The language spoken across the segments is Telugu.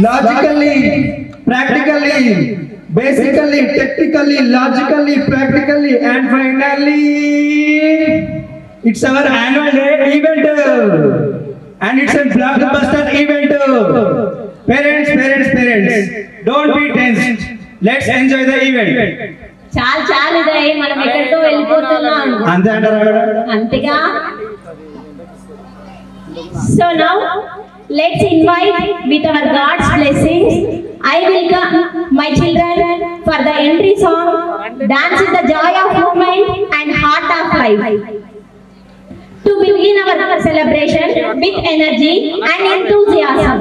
Logically, practically, basically, technically, logically, practically, and finally, it's our annual day event, and it's a blockbuster event. Parents, don't be tensed. Let's enjoy the event. చాలు ఇదే మనం ఎక్కడికో వెళ్ళిపోతున్నాం అంతే అంటారా అంతేగా. So now let's invite with our God's blessings. I welcome my children for the entry song. Dance is the joy of movement and heart of life. To begin our celebration with energy and enthusiasm,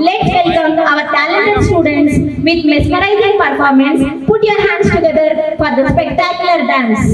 let's welcome our talented students with mesmerizing performance. Put your hands together for the spectacular dance.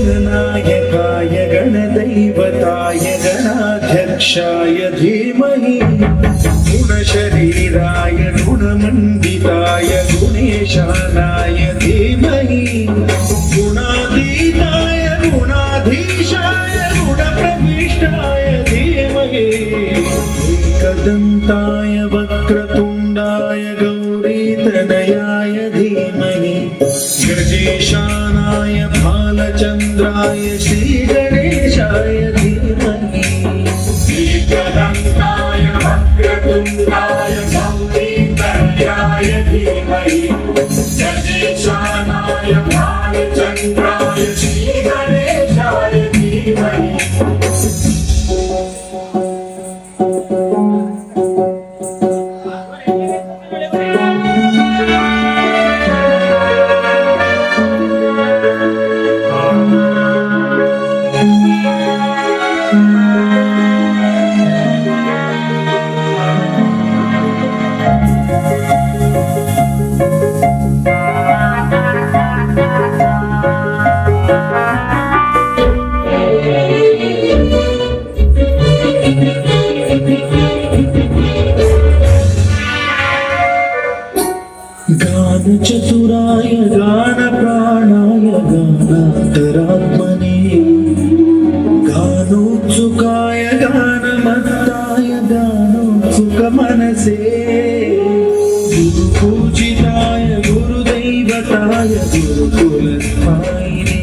गणनायकाय गणदैवताय गणाध्यक्षाय धीमहि गुणशरीराय गुणमण्डिताय गुणेशानाय धीमहि गुणातीताय गुणाधीशाय गुणप्रविष्टाय धीमहि एकदन्ताय वक्रतुण्डाय गौरीतनयाय धीमहि गजेशानाय भालचन्द्राय श्रीगणेशाय धीमहि एकदन्ताय वक्रतुण्डाय गौरीतनयाय धीमहि गजेशानाय भालचन्द्राय श्रीगणेशाय धीमहि गानचतुराय गानप्राणाय गानान्तरात्मने गानोत्सुकाय गानमत्ताय गानोत्सुकमनसे गुरुपूजिताय गुरुदैवताय गुरुकुलस्थायिने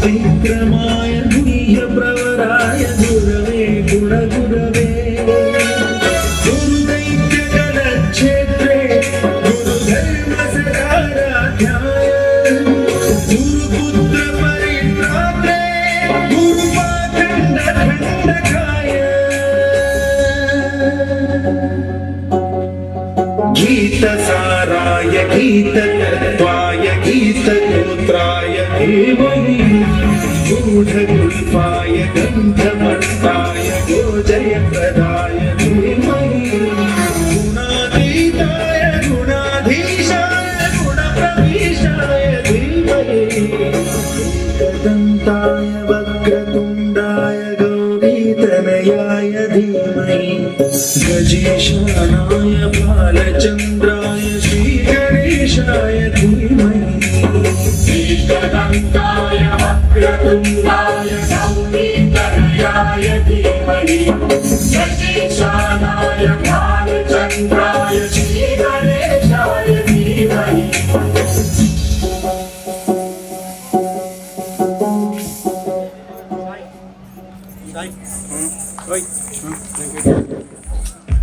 गुरुविक्रमाय गुह्यप्रवराय गुरवे गुणगुरवे गुरुदैत्यगणक्षेत्रे गुरुधर्मसदाराध्याय गुरुपुत्रपरित्रात्रे गुरुपाखण्डखण्डकाय गीतसाराय गीततत्त्वाय गीतगोत्राय धीमहि गूढगुल्फाय गन्धमत्ताय गोजयप्रदाय धीमहि गुणातीताय गुणाधीशाय गुणप्रविशाय धीमहि एकदन्ताय वक्रतुण्डाय गौरीतनयाय धीमहि गजेशानाय भालचन्द्राय श्रीगणेशाय धीमहि एकदन्ताय वक्रतुण्डाय गौरीतनयाय धीमहि गजेशानाय भालचन्द्राय श्रीगणेशाय धीमहि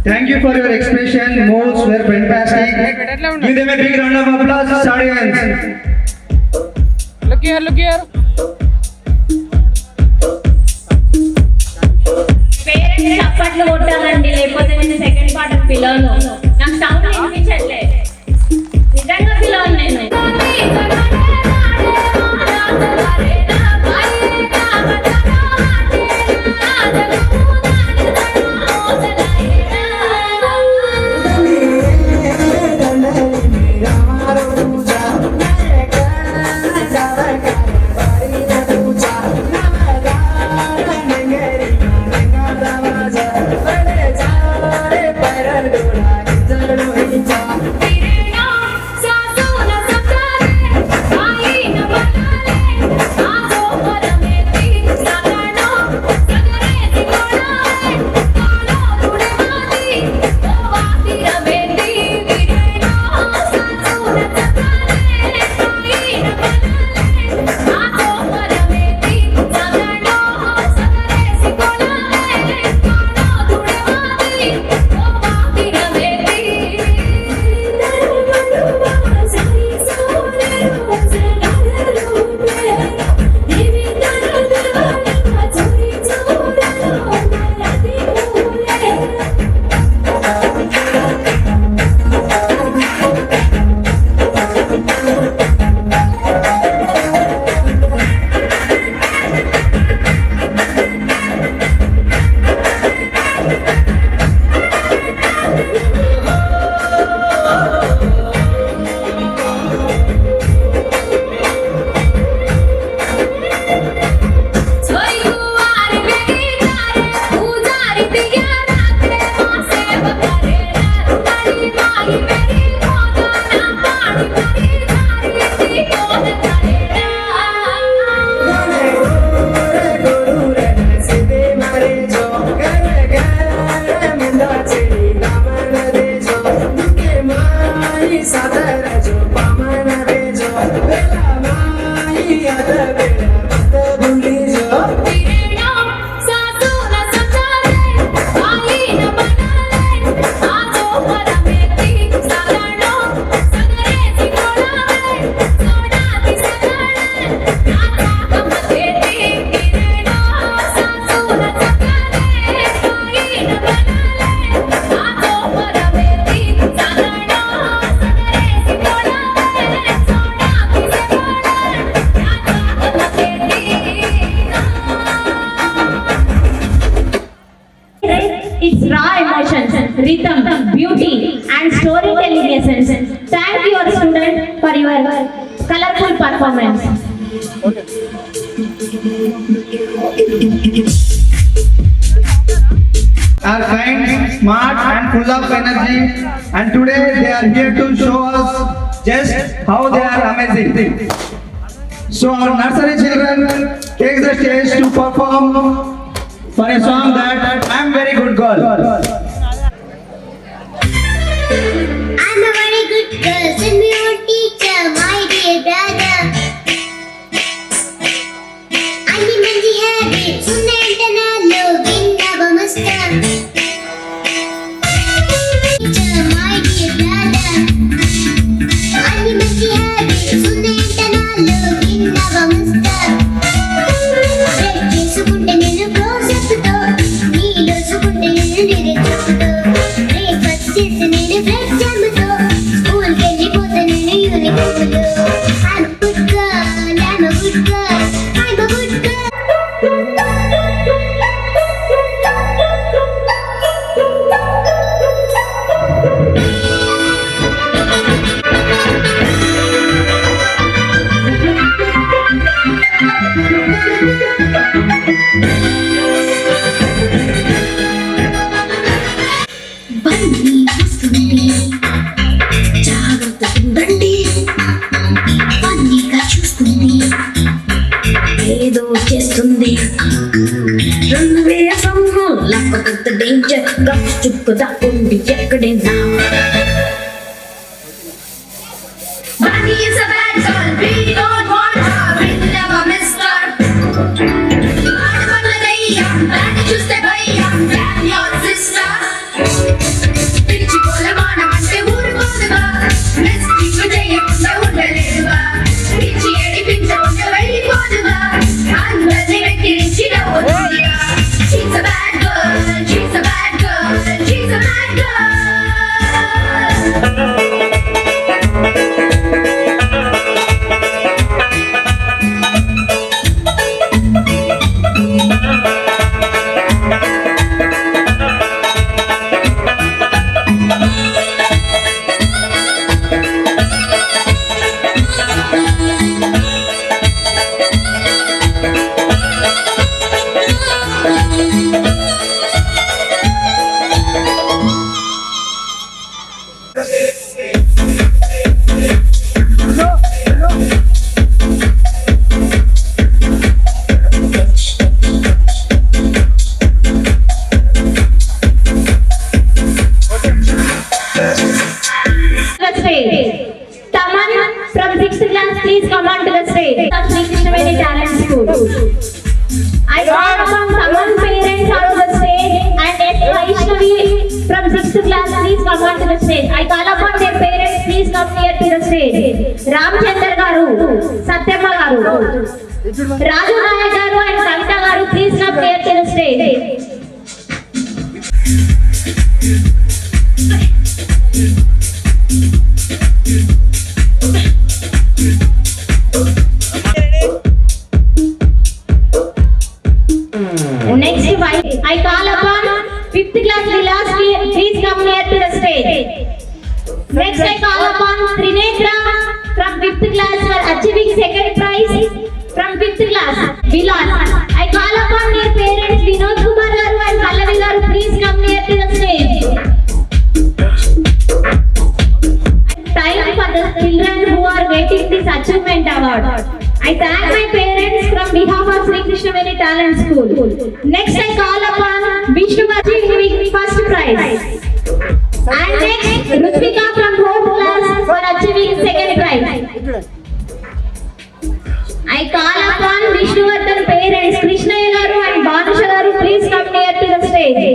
Thank you for your expression. Moves were fantastic. Give them a big round of applause, audience. Look here, look here. Parents చప్పట్లు కొట్టాలండి, లేకపోతే నేను సెకండ్ పార్ట్ పిలవను. నాకు సౌండ్ వినిపించట్లే, నిజంగా పిలవను నేను. rhythm, beauty, and storytelling essence. Thank your student for your colorful performance. Are kind, smart, and full of energy, and today they are here to show us just how they are amazing. So our nursery children take the stage to perform for a song that I am very good girl. I'm a very good girl, send me your teacher, my dear brother. Anni manji habits, unna entanallo, vinnava musta. Teacher, my dear brother. Anni manji habits, unna entanallo, vinnava musta. Break చేసుకుంటే నేను ప్రాజెక్టుతో, నీలో సుకుంటే నేను నిరుద్యోగంతో. బ్రేక్ఫాస్ట్ చేసి నేను బ్రెడ్ జామ్తో, స్కూల్కి వెళ్ళిపోతే నేను యూనిఫామ్లో. I'm a good girl, I'm a good girl, I'm a good girl. బండి వస్తుంది, జాగ్రత్త ఉండండి. ఫన్నీగా చూస్తుంది, ఏదో చేస్తుంది. రన్ వేసము లేకపోతే డేంజర్, గప్పు చుక్కు దాక్కుండి ఎక్కడైనా. Bunny is a bad girl, we don't want her, we'll never miss her. ఆడవాళ్ళ దయ్యం, దాన్ని చూస్తే భయం, damn your sister. పిచ్చి పొలమానం అంటే ఊరుకోదుగా, రెస్టింగ్ చేయకుండా ఉండలేదుగా, పిచ్చి ఏడిపించకుండా వెళ్ళిపోదుగా, అందరినీ వెక్కిరించి నవ్వుతుందిగా. She's a bad girl, she's a bad girl, she's a bad girl. The stage. Taman from 6th class, please come on to the stage of Sri Krishnaveni Talent School. I call upon Taman parents onto the stage, and S. Vaishnavi from 6th class, please come on to the stage. I call upon their parents, please come near to the stage. Ramchandra garu, Satyamma garu, Raju Nayak garu and Kavita garu, please come near to the stage. Next, I call upon 5th class Vilas, please come near to the stage. Next, I call upon Trinetra from 5th class for achieving second prize from 5th class Vilas. I call upon their parents Vinod Kumar garu and Pallavi garu, please come near to the stage. Time for the children who are getting this achievement award. I thank my parents from behalf of Sri Krishnaveni Talent School. Next, I call upon Vishnu achieving first prize. And next, Rutvika from 4th class for achieving second prize. I call upon Vishnuvardhan parents Krishnaya garu and Bhanusha garu, please come near to the stage.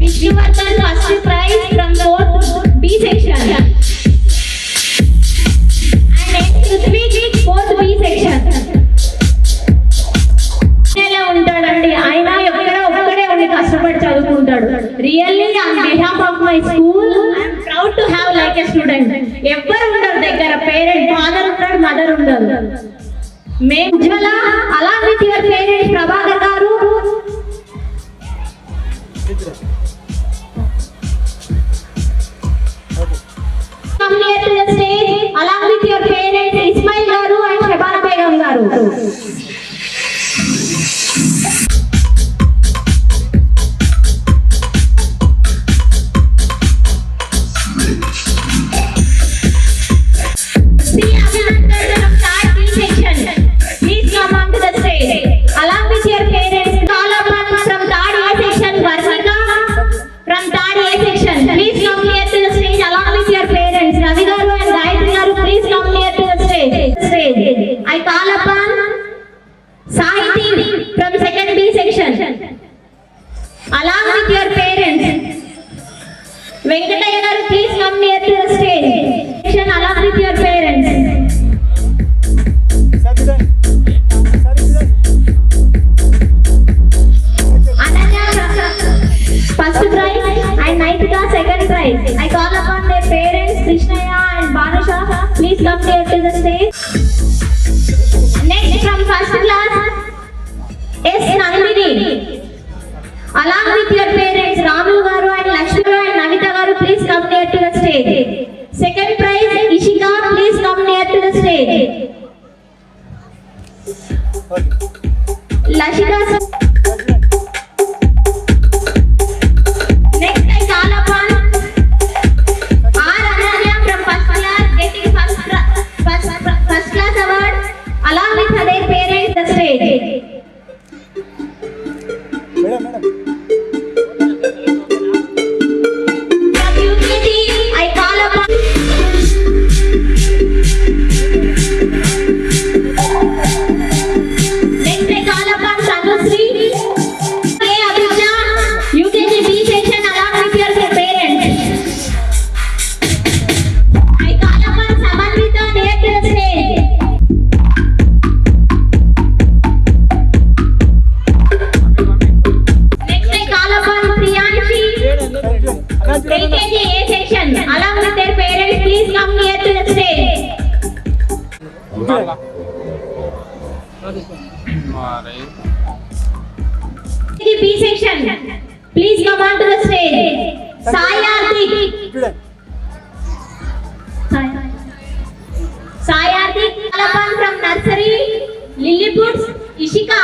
Vishnuvardhan first prize from 4th B section. And next, Rutvik 4th B section. ఎలా ఉంటాడండి ఆయన ఒక్కడే ఉండి కష్టపడి చదువుకుంటాడు. Really on behalf of my school I'm proud to have like a student. ఎవ్వరు ఉండరు దగ్గర, పేరెంట్ ఫాదర్ ఉంటాడు, మదర్ ఉండరు. మేము Ujwala along with your parent Prabhakar garu Come near to the stage along with your parents Ismail garu and Shabana Begum garu. See Abhinandan from third B section. Please come onto the stage along with your parents. Call upon from third A section Varnika from third A section. Please come near to the stage along with your parents. Ravi garu and Gayatri garu, please come near to the stage. I call upon Sahiti from second B section along with your parents. Venkataya garu, please come near to the stage along with your parents. Ananya first prize and Naitika second prize. I call upon their parents Krishnaya and Bhanusha. Please come near to the stage. Next from first class S. Nandini. Along with your parents Ramlu garu and Lakshmi garu and Navita garu, please come near to the stage. Second prize Ishika, please come near to the stage. Lashika. Next I call upon R. Ananya from first class getting first class award along with their parents the stage. From UKG I call upon next I call upon Tanusri K. Abhijna UKG B section along with your parents. I call upon Samanvita near to the stage. Next I call upon Priyanshi LKG A section along with their parents. Please come near to the stage. LKG B section, please come on to the stage. Sayarthik. Sayarthik Alapan from nursery Lilliput's Ishika.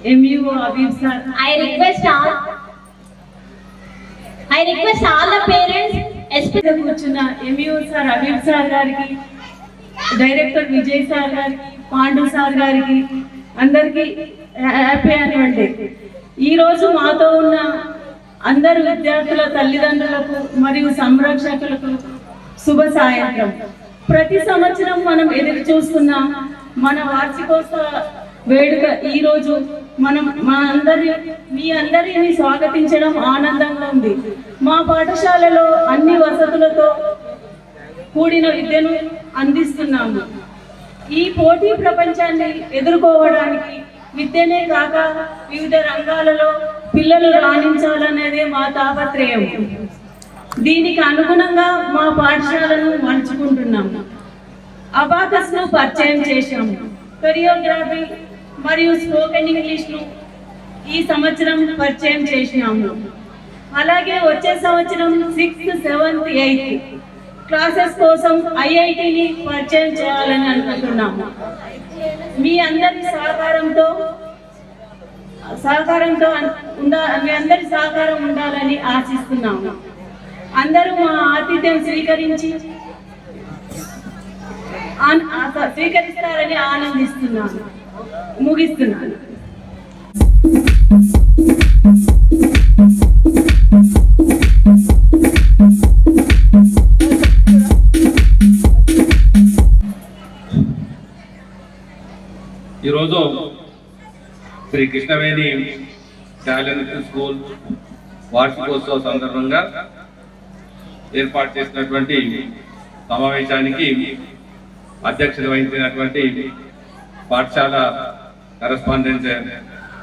MU Abib sir. I request all the parents, especially కూర్చున్న MU సార్ అబీబ్ సార్ గారికి, డైరెక్టర్ విజయ్ సార్ గారికి, పాండు సార్ గారికి అందరికీ హ్యాపీ యాన్యువల్ డే. ఈరోజు మాతో ఉన్న అందరు విద్యార్థుల తల్లిదండ్రులకు మరియు సంరక్షకులకు శుభ సాయంత్రం. ప్రతి సంవత్సరం మనం ఎదురు చూస్తున్న మన వార్షికోత్సవ వేడుక ఈరోజు మనం మీ అందరిని స్వాగతించడం ఆనందంగా ఉంది. మా పాఠశాలలో అన్ని వసతులతో కూడిన విద్యను అందిస్తున్నాము. ఈ పోటీ ప్రపంచాన్ని ఎదుర్కోవడానికి విద్యనే కాక వివిధ రంగాలలో పిల్లలు రాణించాలనేదే మా తాపత్రయం. దీనికి అనుగుణంగా మా పాఠశాలను మలుచుకుంటున్నాము. అబాకస్ను పరిచయం చేశాము. కొరియోగ్రఫీ మరియు స్పోకెన్ ఇంగ్లీష్ను ఈ సంవత్సరం పరిచయం చేసినాము. అలాగే వచ్చే సంవత్సరం 6th, 7th, 8th క్లాసెస్ కోసం ఐఐటిని పరిచయం చేయాలని అనుకుంటున్నాము. మీ అందరి మీ అందరి సహకారం ఉండాలని ఆశిస్తున్నాము. అందరూ మా ఆతిథ్యం స్వీకరిస్తారని ఆనందిస్తున్నాను. ముగిస్తున్నాను. ఈరోజు శ్రీ కృష్ణవేణి టాలెంట్ స్కూల్ వార్షికోత్సవ సందర్భంగా ఏర్పాటు చేసినటువంటి సమావేశానికి అధ్యక్షత వహించినటువంటి పాఠశాల కరెస్పాండెంట్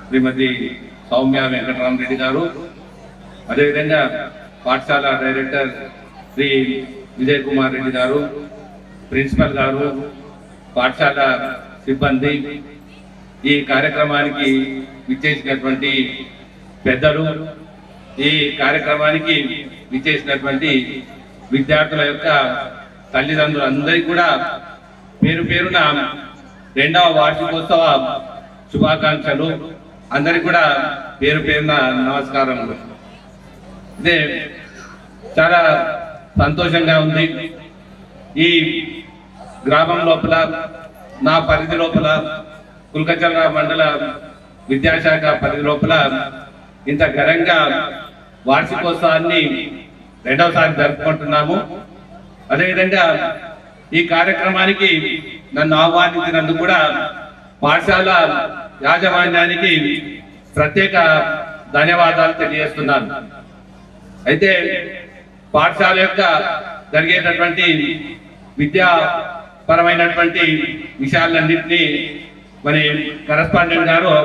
శ్రీమతి సౌమ్య వెంకటరామరెడ్డి గారు, అదేవిధంగా పాఠశాల డైరెక్టర్ శ్రీ విజయ్ కుమార్ రెడ్డి గారు, ప్రిన్సిపల్ గారు, పాఠశాల సిబ్బంది, ఈ కార్యక్రమానికి విచ్చేసినటువంటి పెద్దలు, ఈ కార్యక్రమానికి విచ్చేసినటువంటి విద్యార్థుల యొక్క తల్లిదండ్రులందరికీ కూడా పేరు పేరున 2వ వార్షికోత్సవ శుభాకాంక్షలు. అందరికీ కూడా పేరు పేరున నమస్కారములు. ఇదే చాలా సంతోషంగా ఉంది. ఈ గ్రామం లోపల, నా పరిధి లోపల, కుల్కచర్ల మండల విద్యాశాఖ పరిధి లోపల ఇంత ఘనంగా వార్షికోత్సవాన్ని 2వసారి జరుపుకుంటున్నాము. అదేవిధంగా ఈ కార్యక్రమానికి నన్ను ఆహ్వానించినందుకు కూడా పాఠశాల యాజమాన్యానికి ప్రత్యేక ధన్యవాదాలు తెలియజేస్తున్నాను. అయితే పాఠశాల యొక్క జరిగేటటువంటి విద్యాపరమైనటువంటి విషయాలన్నింటినీ మరి కరెస్పాండెంట్ గారు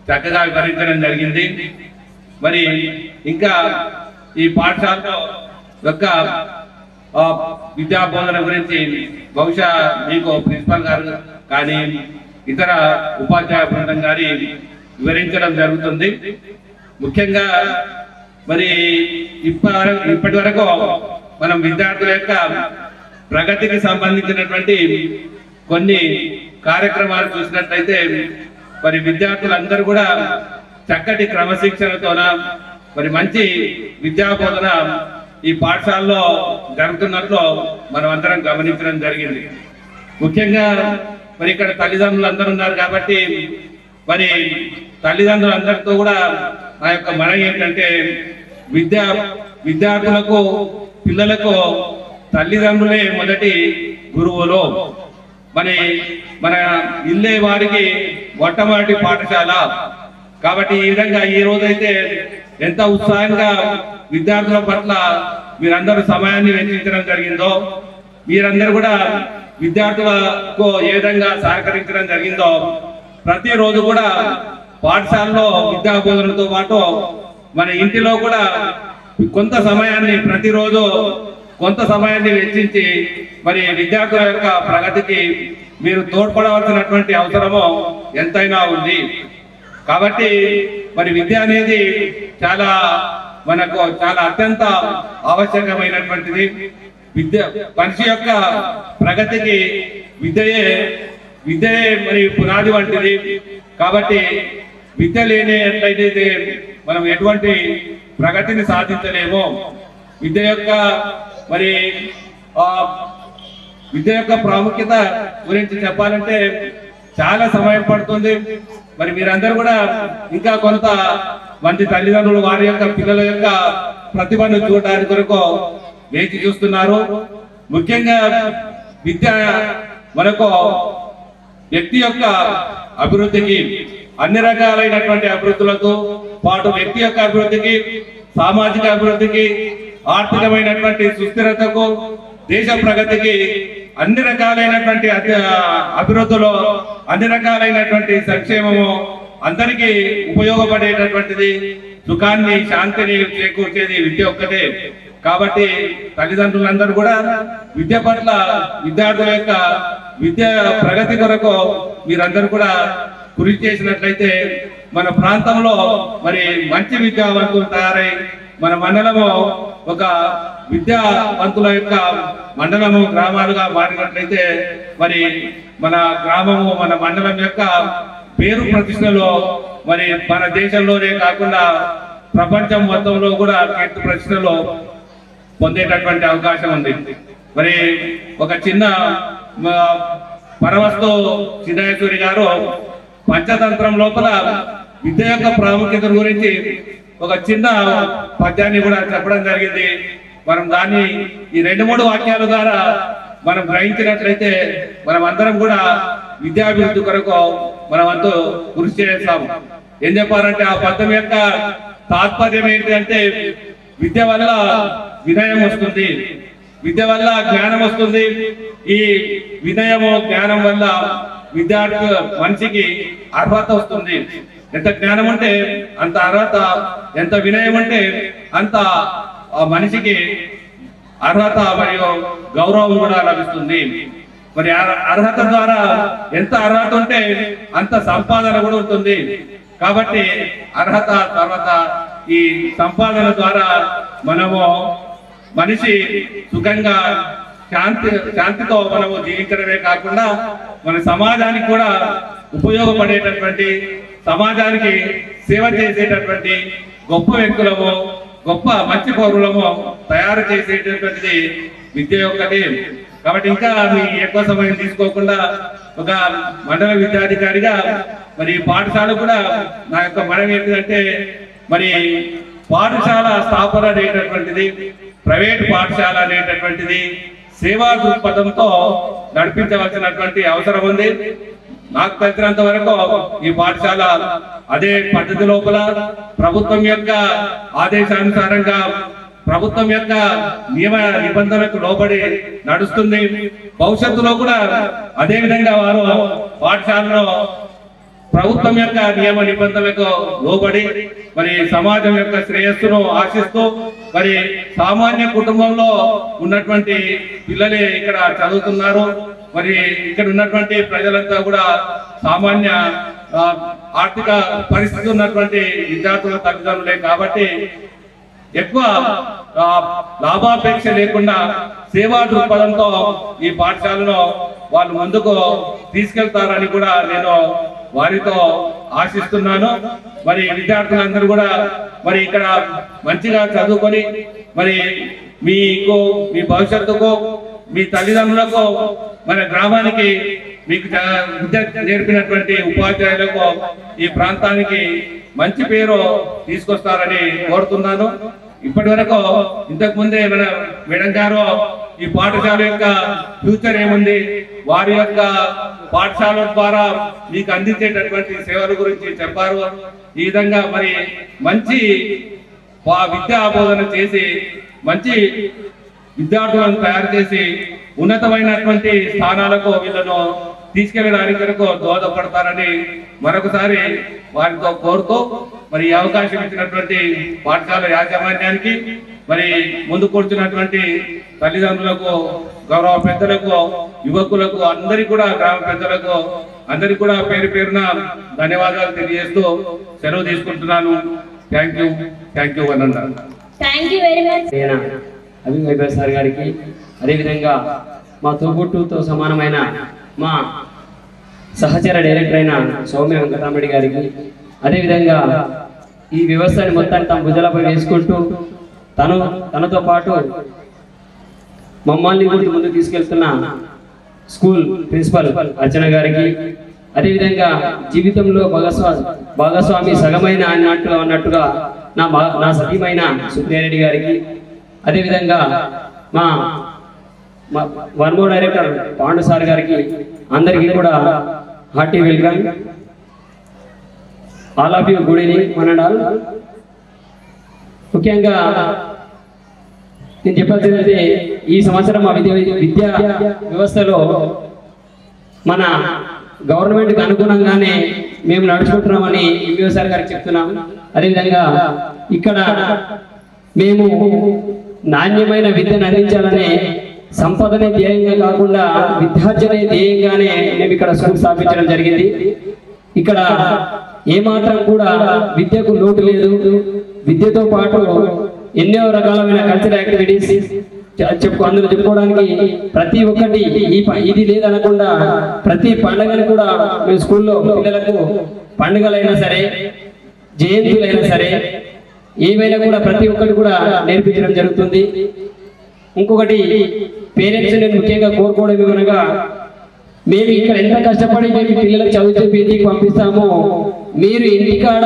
చక్కగా వివరించడం జరిగింది. మరి ఇంకా ఈ పాఠశాల యొక్క విద్యా బోధన గురించి బహుశా మీకు ప్రిన్సిపల్ గారు కానీ ఇతర ఉపాధ్యాయ బృందం గారి వివరించడం జరుగుతుంది. ముఖ్యంగా మరి ఇప్పటి వరకు మనం విద్యార్థుల యొక్క ప్రగతికి సంబంధించినటువంటి కొన్ని కార్యక్రమాలు చూసినట్లయితే మరి విద్యార్థులందరూ కూడా చక్కటి క్రమశిక్షణతోన మరి మంచి విద్యా బోధన ఈ పాఠశాలలో జరుగుతున్నట్లు మనం అందరం గమనించడం జరిగింది. ముఖ్యంగా మరి ఇక్కడ తల్లిదండ్రులు అందరూ ఉన్నారు కాబట్టి మరి తల్లిదండ్రులందరితో కూడా ఆ యొక్క మనం ఏంటంటే విద్యార్థులకు, పిల్లలకు తల్లిదండ్రులే మొదటి గురువులు. మన ఇల్లే వారికి మొట్టమొదటి పాఠశాల కాబట్టి ఈ విధంగా ఈ రోజైతే ఎంత ఉత్సాహంగా విద్యార్థుల పట్ల మీరందరూ సమయాన్ని వెచ్చించడం జరిగిందో, మీరందరూ కూడా విద్యార్థులకు ఏ విధంగా సహకరించడం జరిగిందో, ప్రతిరోజు కూడా పాఠశాలలో విద్యా బోధనతో పాటు మన ఇంటిలో కూడా కొంత సమయాన్ని, ప్రతిరోజు కొంత సమయాన్ని వెచ్చించి మరి విద్యార్థుల యొక్క ప్రగతికి మీరు తోడ్పడవలసినటువంటి అవసరము ఎంతైనా ఉంది. కాబట్టి మరి విద్య అనేది మనకు చాలా అత్యంత ఆవశ్యకమైనటువంటిది. మనిషి యొక్క ప్రగతికి విద్యయే మరి పునాది వంటిది. కాబట్టి విద్య లేనట్లయితే మనం ఎటువంటి ప్రగతిని సాధించలేము. విద్య యొక్క ప్రాముఖ్యత గురించి చెప్పాలంటే చాలా సమయం పడుతుంది. మరి మీరందరూ కూడా ఇంకా కొంత మంది తల్లిదండ్రులు వారి యొక్క పిల్లల యొక్క ప్రతిభను చూడడానికి కొరకు వేచి చూస్తున్నారు. ముఖ్యంగా విద్య మనకు వ్యక్తి యొక్క అభివృద్ధికి, అన్ని రకాలైనటువంటి అభివృద్ధులతో పాటు వ్యక్తి యొక్క అభివృద్ధికి, సామాజిక అభివృద్ధికి, ఆర్థికమైనటువంటి సుస్థిరతకు, దేశ ప్రగతికి, అన్ని రకాలైనటువంటి అభివృద్ధిలో అన్ని రకాలైనటువంటి సంక్షేమము అందరికీ ఉపయోగపడేటటువంటిది, సుఖాన్ని, శాంతిని చేకూర్చేది విద్య ఒక్కటే. కాబట్టి తల్లిదండ్రులందరూ కూడా విద్య పట్ల, విద్యార్థుల యొక్క విద్య ప్రగతి కొరకు మీరందరూ కూడా కృషి చేసినట్లయితే మన ప్రాంతంలో మరి మంచి విద్యావంతులు తయారై మన మండలము ఒక విద్యావంతుల యొక్క మండలము, గ్రామాలుగా మారినట్లయితే మరి మన గ్రామము, మన మండలం యొక్క పేరు ప్రతిష్టలో మరి మన దేశంలోనే కాకుండా ప్రపంచం మొత్తంలో కూడా కీర్తి ప్రతిష్టలో పొందేటటువంటి అవకాశం ఉంది. మరి ఒక చిన్న పరవస్తు చిన్నయసూరి గారు పంచతంత్రం లోపల విద్య యొక్క ప్రాముఖ్యత గురించి ఒక చిన్న పద్యాన్ని కూడా చెప్పడం జరిగింది. మనం దాన్ని ఈ 2-3 వాక్యాల ద్వారా మనం గ్రహించినట్లయితే మనం అందరం కూడా విద్యాభివృద్ధి కొరకు మనం అంతా కృషి చేస్తాము. ఏం చెప్పారంటే ఆ పద్యం యొక్క తాత్పర్యం ఏంటంటే విద్య వల్ల వినయం వస్తుంది, విద్య వల్ల జ్ఞానం వస్తుంది. ఈ వినయము జ్ఞానం వల్ల విద్యార్థి మనిషికి అర్హత వస్తుంది. ఎంత జ్ఞానం ఉంటే అంత అర్హత, ఎంత వినయం ఉంటే అంత ఆ మనిషికి అర్హత మరియు గౌరవం కూడా లభిస్తుంది. మరి అర్హత ద్వారా ఎంత అర్హత ఉంటే అంత సంపాదన కూడా ఉంటుంది. కాబట్టి అర్హత తర్వాత ఈ సంపాదన ద్వారా మనము మనిషి సుఖంగా శాంతితో మనము జీవించడమే కాకుండా మన సమాజానికి కూడా ఉపయోగపడేటటువంటి, సమాజానికి సేవ చేసేటటువంటి గొప్ప వ్యక్తులము, గొప్ప మంచి పౌరులము తయారు చేసేటటువంటిది విద్య యొక్కటి. కాబట్టి ఇంకా మీ ఎక్కువ సమయం తీసుకోకుండా ఒక మండల విద్యాధికారిగా మరి పాఠశాల కూడా నా యొక్క మనం ఏంటంటే మరి పాఠశాల స్థాపన అనేటటువంటిది, ప్రైవేట్ పాఠశాల అనేటటువంటిది సేవా దృక్పథంతో నడిపించవలసినటువంటి అవసరం ఉంది. నాకు తెలిసినంత వరకు ఈ పాఠశాల అదే పద్ధతి లోపల ప్రభుత్వం యొక్క ఆదేశానుసారంగా, ప్రభుత్వం యొక్క నియమ నిబంధనలకు లోబడి నడుస్తుంది. భవిష్యత్తులో కూడా అదే విధంగా వారు పాఠశాలలో ప్రభుత్వం యొక్క నియమ నిబంధనలకు లోబడి మరి సమాజం యొక్క శ్రేయస్సును ఆశిస్తూ మరి సామాన్య కుటుంబంలో ఉన్నటువంటి పిల్లలే ఇక్కడ చదువుతున్నారు. మరి ఇక్కడ ఉన్నటువంటి ప్రజలంతా కూడా సామాన్య ఆర్థిక పరిస్థితి ఉన్నటువంటి విద్యార్థుల తల్లిదండ్రులే. కాబట్టి ఎక్కువ లాభాపేక్ష లేకుండా సేవా దృక్పథంతో ఈ పాఠశాలను వాళ్ళు ముందుకు తీసుకెళ్తారని కూడా నేను వారితో ఆశిస్తున్నాను. మరి విద్యార్థులందరూ కూడా మరి ఇక్కడ మంచిగా చదువుకొని మరి మీకు, మీ భవిష్యత్తుకు, మీ తల్లిదండ్రులకు, మన గ్రామానికి, మీకు విద్య నేర్పినటువంటి ఉపాధ్యాయులకు, ఈ ప్రాంతానికి మంచి పేరు తీసుకొస్తారని కోరుతున్నాను. ఇప్పటి వరకు ఇంతకు ముందే మన మేడం గారు ఈ పాఠశాల యొక్క ఫ్యూచర్ ఏముంది, వారి యొక్క పాఠశాల ద్వారా మీకు అందించేటటువంటి సేవల గురించి చెప్పారు. ఈ విధంగా మరి మంచి విద్యా బోధన చేసి మంచి విద్యార్థులను తయారు చేసి ఉన్నతమైనటువంటి స్థానాలకు వీళ్ళను తీసుకెళ్ళడానికి కొరకు దోహదపడతారని మరొకసారి వారితో కోరుతూ మరి ఈ అవకాశం ఇచ్చినటువంటి పాఠశాల యాజమాన్యానికి, మరి ముందు కూర్చున్నటువంటి తల్లిదండ్రులకు, గౌరవ పెద్దలకు, యువకులకు, అందరికీ కూడా గ్రామ పెద్దలకు అందరికీ కూడా పేరు పేరున ధన్యవాదాలు తెలియజేస్తూ సెలవు తీసుకుంటున్నాను. థ్యాంక్ యూ అనండి. Thank you very much. Abhivaibhav sir గారికి, అదేవిధంగా మా తోబుట్టుతో సమానమైన మా సహచర డైరెక్టర్ అయిన సౌమ్య వెంకటరామరెడ్డి గారికి, అదేవిధంగా ఈ వ్యవస్థని మొత్తాన్ని తమ భుజలపై వేసుకుంటూ తనతో పాటు మమ్మల్ని కూడా ముందుకు తీసుకెళ్తున్న స్కూల్ ప్రిన్సిపల్ అర్చన గారికి, అదేవిధంగా జీవితంలో భాగస్వామి సగమైన అన్నట్టుగా నా సతీమైన సుప్రియారెడ్డి గారికి, అదేవిధంగా మా వర్మో డైరెక్టర్ పాండు సార్ గారికి, అందరికీ కూడా hearty welcome. All of you good evening మనండాల్. ముఖ్యంగా నేను చెప్పాల్సిందంటే ఈ సంవత్సరం మా విద్యా వ్యవస్థలో మన గవర్నమెంట్కి అనుగుణంగానే మేము నడుచుకుంటున్నామని ఎంబీఓ సార్ గారికి చెప్తున్నాం. అదేవిధంగా ఇక్కడ మేము నాణ్యమైన విద్యను అందించాలనే సంపదనే ధ్యేయంగా కాకుండా విద్యార్జనే ధ్యేయంగానే మేము ఇక్కడ స్కూల్ స్థాపించడం జరిగింది. ఇక్కడ ఏమాత్రం కూడా విద్యకు లోటు లేదు. విద్యతో పాటు ఎన్నో రకాలమైన కల్చరల్ యాక్టివిటీస్ అందులో చెప్పుకోవడానికి ప్రతి ఒక్కటి ఇది లేదనకుండా ప్రతి పండుగను కూడా మేము స్కూల్లో పిల్లలకు పండుగలైనా సరే, జయంతులైనా సరే, ఏవైనా కూడా ప్రతి ఒక్కటి కూడా నేర్పించడం జరుగుతుంది. ఇంకొకటి పేరెంట్స్ నేను ముఖ్యంగా కోరుకోవడం ఏమనగా, మేము ఇక్కడ ఎంత కష్టపడి మేము పిల్లలకు చదువు చెప్పి ఇంటికి పంపిస్తామో, మీరు ఇంటికాడ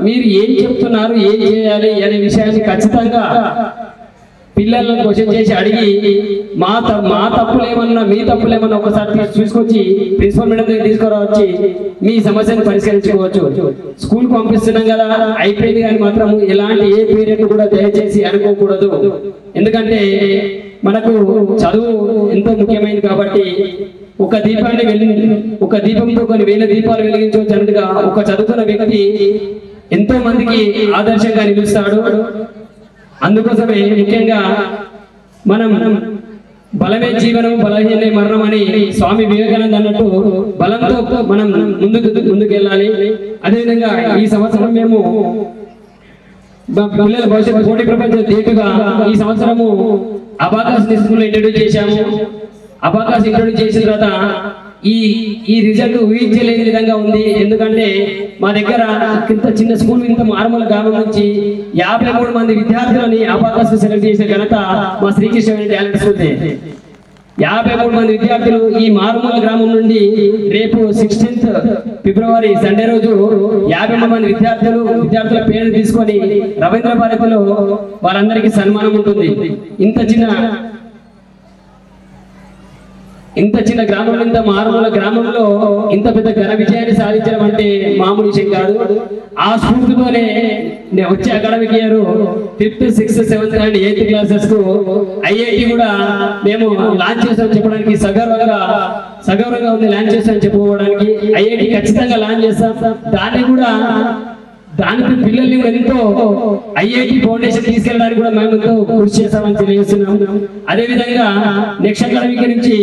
మీరు ఏం చెప్తున్నారు, ఏం చేయాలి అనే విషయాన్ని ఖచ్చితంగా పిల్లలను క్వశ్చన్ చేసి అడిగి మా తప్పులేమన్నా మీ తప్పులేమన్నా ఒకసారి చూసుకొచ్చి ప్రిన్సిపల్ మేడం దగ్గర తీసుకురావచ్చి మీ సమస్యను పరిష్కరించుకోవచ్చు. స్కూల్ పంపిస్తున్నాం కదా అయిపోయింది కానీ మాత్రం ఎలాంటి ఏ పీరియడ్ కూడా దయచేసి అనుకోకూడదు. ఎందుకంటే మనకు చదువు ఎంతో ముఖ్యమైనది కాబట్టి ఒక దీపంతో కొన్ని వేల దీపాలు వెలిగించవచ్చు అన్నట్టుగా ఒక చదువుకున్న వ్యక్తి ఎంతో మందికి ఆదర్శంగా నిలుస్తాడు. అందుకోసమే ముఖ్యంగా మనం బలమే జీవనం బలహీనే మరణం అని స్వామి వివేకానంద అన్నట్టు బలంతో మనం ముందుకు వెళ్ళాలి. అదేవిధంగా ఈ సంవత్సరం మేము పిల్లల భవిష్యత్తు పోటీ ప్రపంచ ధీటుగా ఈ సంవత్సరము అబాకస్ స్కూల్ ఇంట్రడ్యూస్ చేశాము. అబాకస్ ఇంట్రడ్యూస్ చేసిన తర్వాత ఈ రిజల్ట్ ఊహించలేని విధంగా ఉంది. ఎందుకంటే మా దగ్గర ఇంత చిన్న స్కూల్ ఇంత మారుమూల గ్రామం నుంచి 53 మంది విద్యార్థులని అబాకస్ సెలెక్ట్ చేసిన ఘనత మా శ్రీకృష్ణ టాలెంట్ స్కూల్. 53 మంది విద్యార్థులు ఈ మారుమూల గ్రామం నుండి రేపు 16th ఫిబ్రవరి సండే రోజు 53 మంది విద్యార్థుల పేరు తీసుకొని రవీంద్ర భారతిలో వారందరికీ సన్మానం ఉంటుంది. ఇంత చిన్న గ్రామం, ఇంత మారుమూల గ్రామంలో ఇంత పెద్ద ఘన విజయాన్ని సాధించడం అంటే మామూలు విషయం కాదు. ఆ స్ఫూర్తితోనే వచ్చే academic year 5th, 6th, 7th and 8th classes కు ఐఐటి కూడా మేము లాంచ్ చేస్తామని చెప్పడానికి సగౌరవంగా ఉంది. లాంచ్ చేస్తామని చెప్పుకోవడానికి ఐఐటి ఖచ్చితంగా లాంచ్ చేస్తాం. దానికి పిల్లల్ని ఎంతో ఐఐటి ఫౌండేషన్ తీసుకెళ్ళడానికి కూడా మేము ఎంతో కృషి చేస్తామని తెలియజేస్తున్నాం. అదేవిధంగా నెక్స్ట్ అకాడమిక్ నుంచి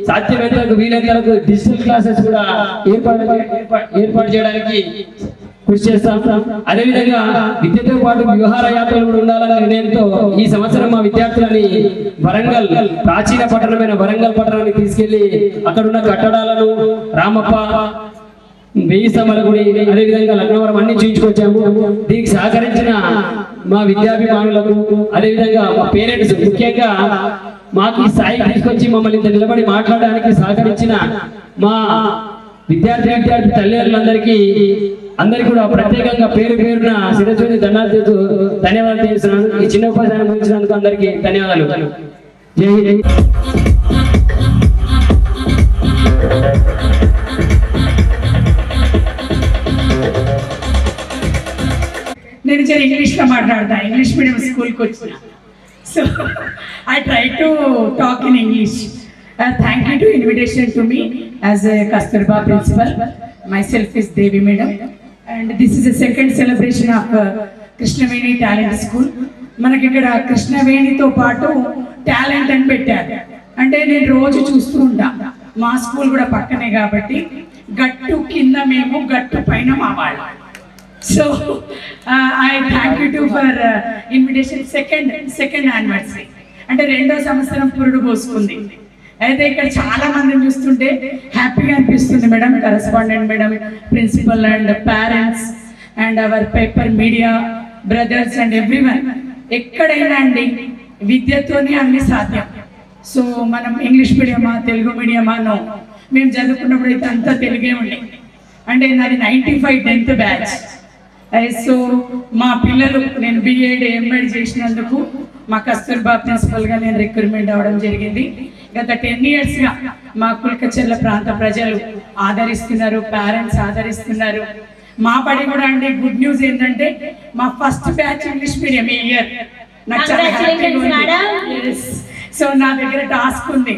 సాధ్యమైనంత వీలైనంత డిజిటల్ క్లాసెస్ కూడా ఏర్పాటు చేయడానికి కృషి చేస్తాం. అదేవిధంగా విద్యతో పాటు వ్యవహార యాత్రలు కూడా ఉండాలనే నిర్ణయంతో ఈ సంవత్సరం మా విద్యార్థులని వరంగల్ ప్రాచీన పట్టణమైన వరంగల్ పట్టణానికి తీసుకెళ్లి అక్కడ ఉన్న కట్టడాలను రామప్ప, వెయ్యి స్తంభాల గుడి, అదేవిధంగా లక్నవరం అన్ని చూయించుకొచ్చాము. దీనికి సహకరించిన మా విద్యాభిమానులకు, అదేవిధంగా మా పేరెంట్స్, ముఖ్యంగా మాకు ఈ స్థాయికి తీసుకొచ్చి మమ్మల్ని ఇంత నిలబడి మాట్లాడడానికి సహకరించిన మా విద్యార్థి తల్లిదండ్రులందరికీ కూడా ప్రత్యేకంగా పేరున శిరస్సుని ధన్యవాదాలు తెలుస్తున్నాను. ఈ చిన్న ఉపాధ్యాయుని గురించినందుకు అందరికీ ధన్యవాదాలు. జై జై. నేను చాలా ఇంగ్లీష్లో మాట్లాడతా. ఇంగ్లీష్ మీడియం స్కూల్కి వచ్చిన. So I try to talk in English. Thank you to invitation to me as a Kasturba principal. Myself is Devi madam and this is the second celebration of Krishnaveni talent school. మనకి ఇక్కడ కృష్ణవేణితో పాటు టాలెంట్ అని పెట్టారు. అంటే నేను రోజు చూస్తూ ఉంటా, మా స్కూల్ కూడా పక్కనే కాబట్టి గట్టు కింద మేము, గట్టు పైన మా వాళ్ళు. So I thank you too for invitation. Second anniversary అంటే 2వ సంవత్సరం పురుడు పోసుకుంది. అయితే ఇక్కడ చాలా మందిని చూస్తుంటే హ్యాపీగా అనిపిస్తుంది madam, correspondent madam, principal and parents and our paper media brothers and everyone. ఎక్కడైనా అండి విద్యతోనే అన్ని సాధ్యం. సో మనం ఇంగ్లీష్ మీడియమా తెలుగు మీడియమా నో, మేము చదువుకున్నప్పుడు అయితే అంతా తెలుగే ఉండే. అంటే నాది 95 10th బ్యాచ్. సో మా పిల్లలు, నేను బిఎడ్ ఎంఎడ్ చేసినందుకు మా కస్తూర్బా ప్రిన్సిపల్గా నేను రిక్రూట్మెంట్ అవ్వడం జరిగింది. గత 10 yearsగా మా కుల్కచర్ల ప్రాంత ప్రజలు ఆదరిస్తున్నారు, పేరెంట్స్ ఆదరిస్తున్నారు. మా బడి కూడా అండి గుడ్ న్యూస్ ఏంటంటే మా ఫస్ట్ బ్యాచ్ ఇంగ్లీష్ మీడియం ఈ ఇయర్. నాకు చాలా హ్యాపీగా ఉంది. సో నా దగ్గర టాస్క్ ఉంది,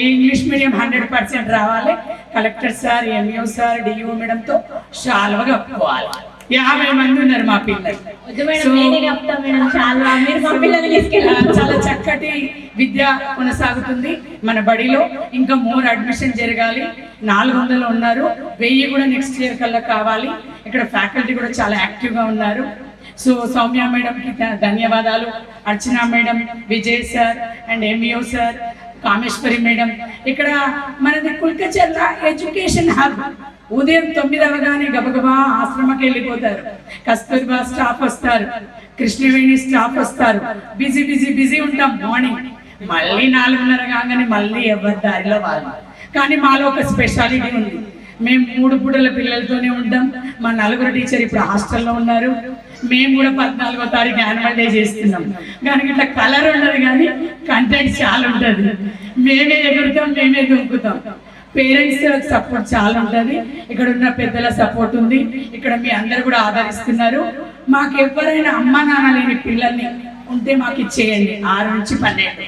ఈ ఇంగ్లీష్ మీడియం 100% రావాలి. Collector sir, MEO sir, DEO మేడంతో షాల్వా కప్పుకోవాలి. 50 మంది ఉన్నారు మా పిల్లలు. చాలా చక్కటి విద్య కొనసాగుతుంది మన బడిలో. ఇంకా మోర్ అడ్మిషన్ జరగాలి. 400 ఉన్నారు, 1000 కూడా నెక్స్ట్ ఇయర్ కల్లా కావాలి. ఇక్కడ ఫ్యాకల్టీ కూడా చాలా యాక్టివ్గా ఉన్నారు. సో సౌమ్య మేడంకి ధన్యవాదాలు, Archana madam, Vijay sir and MEO sir, Kameswari madam. ఇక్కడ మనది కుల్కచర్ల ఎడ్యుకేషన్ హబ్. ఉదయం 9 అవగానే గబగబా ఆశ్రమకి వెళ్ళిపోతారు. కస్తూర్బా స్టాఫ్ వస్తారు, కృష్ణవేణి స్టాఫ్ వస్తారు. బిజీ ఉంటాం మార్నింగ్. మళ్ళీ 4:30 కాగానే మళ్ళీ ఎవరి దారిలో వాళ్ళు. కానీ మాలో ఒక స్పెషాలిటీ ఉంది, మేము 3 పూటల పిల్లలతోనే ఉంటాం. మా 4 టీచర్ ఇప్పుడు హాస్టల్లో ఉన్నారు. మేము కూడా 14వ తారీఖు యాన్యువల్ డే చేస్తున్నాం. కానీ ఇట్లా కలర్ ఉండదు కానీ కంటెంట్ చాలా ఉంటుంది. మేమే ఎగురుతాం, మేమే దుంకుతాం. పేరెంట్స్ సపోర్ట్ చాలా ఉంటుంది. ఇక్కడ ఉన్న పెద్దల సపోర్ట్ ఉంది. ఇక్కడ మీ అందరు కూడా ఆదరిస్తున్నారు. మాకు ఎవరైనా అమ్మ నాన్న లేని పిల్లల్ని ఉంటే మాకు ఇచ్చేయండి. 6 నుంచి 12.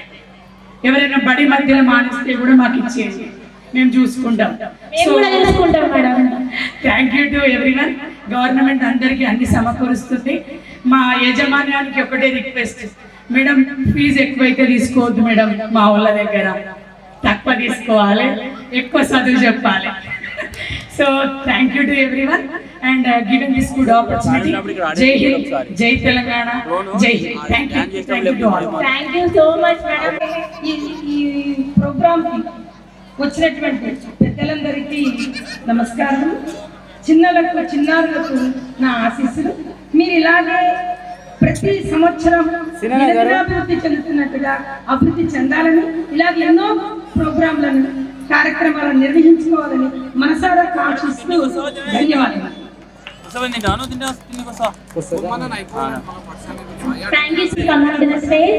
ఎవరైనా బడి మధ్యలో మానేస్తే కూడా మాకు ఇచ్చేయండి, మేము చూసుకుంటాం. మేము కూడా చూసుకుంటాం madam. Thank you to everyone. Government అందరికీ అన్ని సమకూరుస్తుంది. మా యజమాన్యానికి ఒకటే రిక్వెస్ట్, మేడం ఫీజు ఎక్కువైతే తీసుకోవద్దు మేడం. మా వాళ్ళ దగ్గర తక్కువ తీసుకోవాలి, ఎక్కువ చదువు చెప్పాలి. So thank you to everyone and given this good opportunity. జై హింద్, జై తెలంగాణ, జై Hind. Thank you to all. Thank you so much madam. ఈ ప్రోగ్రామ్కి వచ్చినటువంటి పెద్దలందరికీ నమస్కారం. చిన్నారులకు నా ఆశీస్సులు. మీరు ఇలాగే ప్రతి సంవత్సరం అభివృద్ధి చెందుతున్నట్టుగా అభివృద్ధి చెందాలని, ఇలాగే ఎన్నో ప్రోగ్రాంలను కార్యక్రమాలను నిర్వహించుకోవాలని మనసారా కాంక్షిస్తూ ధన్యవాదాలు. Thank you for coming to the stage.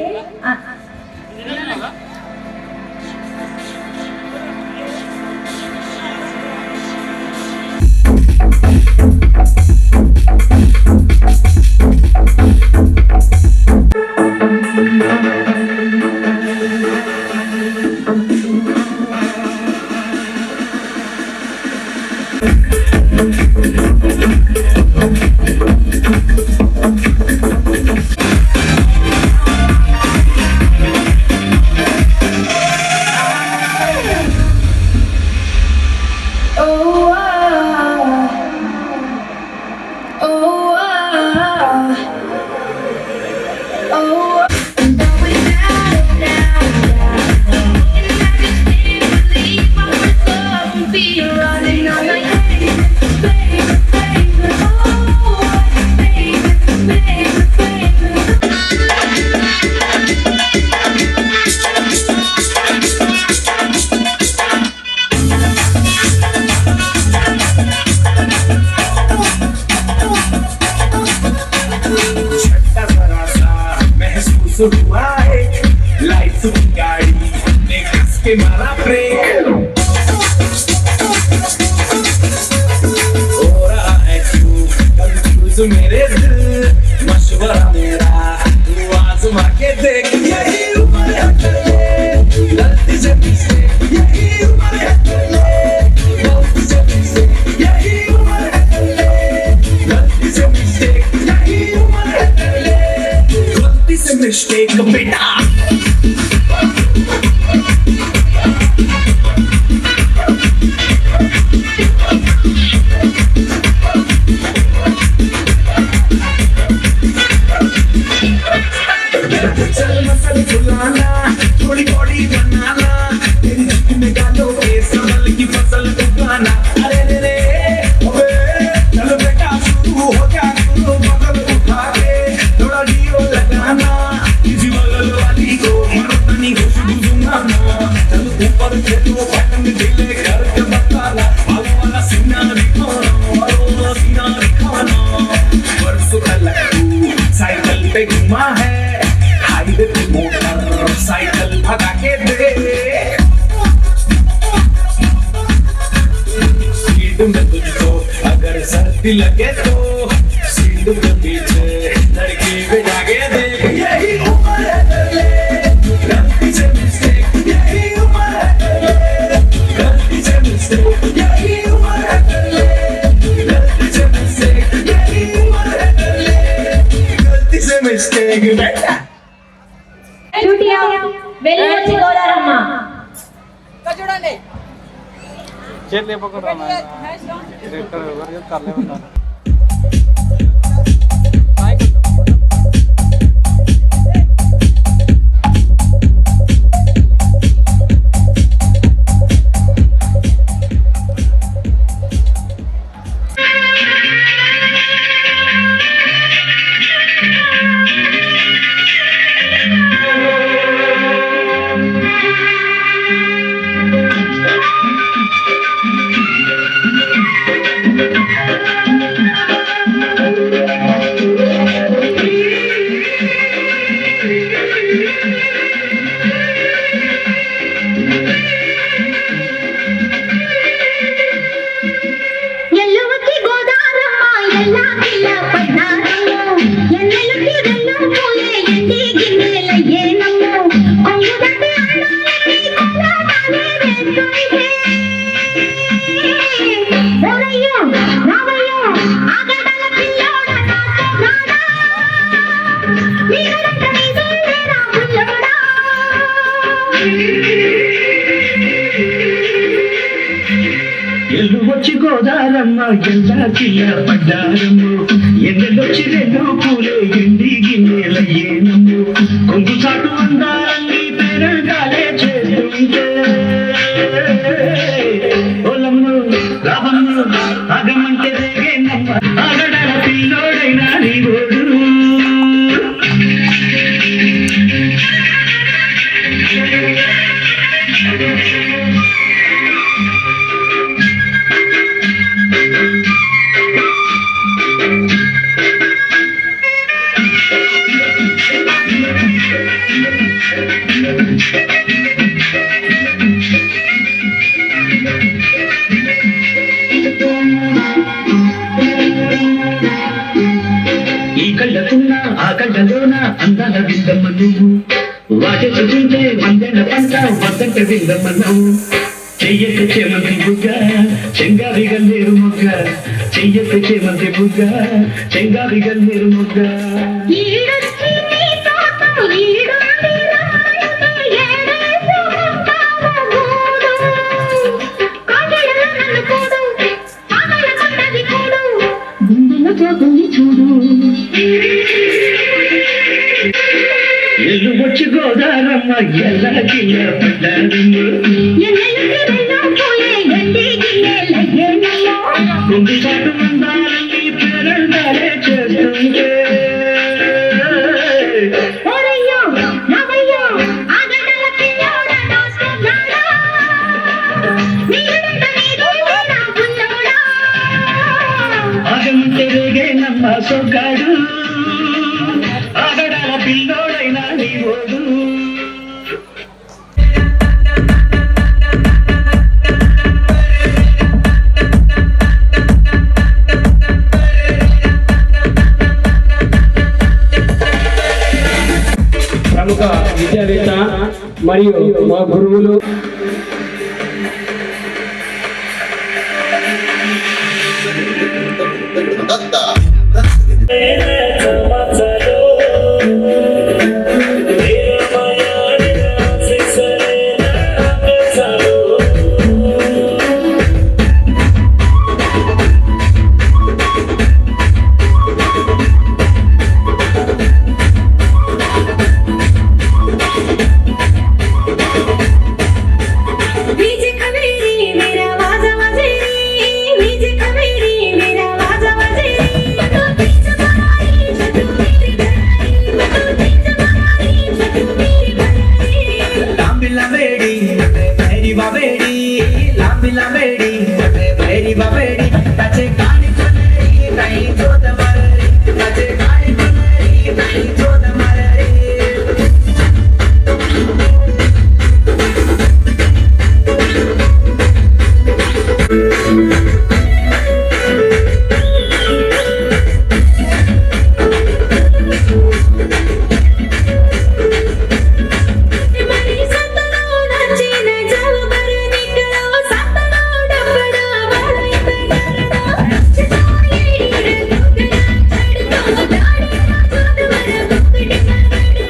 हुआ है लाइफ की गाड़ी ने कस के मारा ब्रेक हो रहा है क्यों कंफ्यूज मेरे दिल मशवरा मेरा तू आजमा के देख यही उम्र है गलती से मिस्टेक यही उम्र है गलती से मिस्टेक यही उम्र है गलती से मिस्टेक यही उम्र है गलती से मिस्टेक बेटा चल मसल फुलाना थोड़ी बॉडी बनाना तेरी जिंदगी में गालों के संभल की फसल उगाना अरे रे रे ओए चल बेटा शुरू हो जा शुरू बगल उठा के थोड़ा डीओ लगाना किसी बगल वाली को मरतनी खुशबू सुनाना चल ऊपर से तो पतंग दिले घर के बताना बालों वाला सीना दिखाना परसों तलक तू साइकिल पे घुमा है हाईवे पे मोटर साइकिल भगा के दे सीट में तुझको अगर सर्दी लगे तो सीट के पीछे लड़की बिठा के दे यही उम्र है तेरे गलती से मिस्टेक यही उम्र है तेरे गलती से मिस्टेक यही उम्र है तेरे गलती से मिस्टेक यही उम्र है तेरे गलती से मिस्टेक बेटा వెళ్ళి వచ్చి గోదారమ్మ. చూడండి చేతులు లేపకుండా ఎల్లువకి గోదారమ్మ ఎల్లా పిల్ల పడ్డారమ్మ ఎన్నెలుకి వెళ్ళు పోయే ఎండి గిన్నెల ఏనమ్మ కొంగుదండి అన్నాలని కొలాటాలే వేస్తుంటే ఓరయ్యో రావయ్యో ఆగడల పిల్లోడా నాతో నాడా నీరంట నీదేరా పుల్లోడా ఎల్లు వచ్చి గోదారమ్మ ఎల్లా కిల్ల పడ్డారమ్ము ఎన్నెలొచ్చి రెండు పూలే ఎండి గిన్నెల ఏనమ్ము కొంగు చాటు అందాలన్నీ పెరగాలే చేస్తుంటే ఓలమ్ము రావమ్ము ఆగమంటే రేగేనమ్మ ఆగడల పిల్లోడైనా నీ ఓడు ఈ కళ్ళకున్న ఆ కళ్ళలోన అందాల విందమ్మ నువ్వు వాటెత్తుకుంటే వందెల పంట వద్దంట విందమ్మ నువ్వు చెయ్యక చేమంతి బుగ్గ చెంగావి గల్లేరు మొగ్గ చెయ్యక చేమంతి బుగ్గ చెంగావి గల్లేరు మొగ్గ ఈడొచ్చి నీ తోటం ఈడుండి రమ్మంటే ఏడేసు ఉంటావా గూడు కాకిడల నన్ను కూడు ఆకల కొట్టది కూడు గుండెల పోతుంది చూడు ఎల్లు వచ్చి గోదారమ్మ ఎల్లా కిల్ల పడ్డారమ్మ ఎన్నెలుకి వెళ్ళు పోయే ఎండి గిన్నెల ఏనమ్మ కొంగు చాటు అందాలన్నీ పెరగాలే చేస్తుంటే ఓరయ్యో రావయ్యో ఆగడల పిల్లోడా నాతో నాడా నీరంట నీదేరా పుల్లోడా ఆగమంటే రేగేనమ్మ సొగ్గాడు ఆగడాల పిల్లోడైనా నీ ఓడు ప్రముఖ విద్యావేత్త మరియు మా గురువులు डीजे कवेरी मेरा वाजा वजेरी डीजे कवेरी मेरा वाजा वजेरी तो तेज बनाई जदू मेरी बनाई तो तेज बनाई जदू मेरी बनाई लांबिला बेडी भैरी बाबेडी लांबिला बेडी भैरी बाबेडी ताचे काळी चुनरी ताई जोत माररी ताचे काळी चुनरी ताई जोत माररी मरी संतनो नचीन जाव बर निकलो संतनो डबड़ा वाले तगड़ा चिताई रे दुगड़ा चढ़तो दाड़ी जोत वर बुकड़ी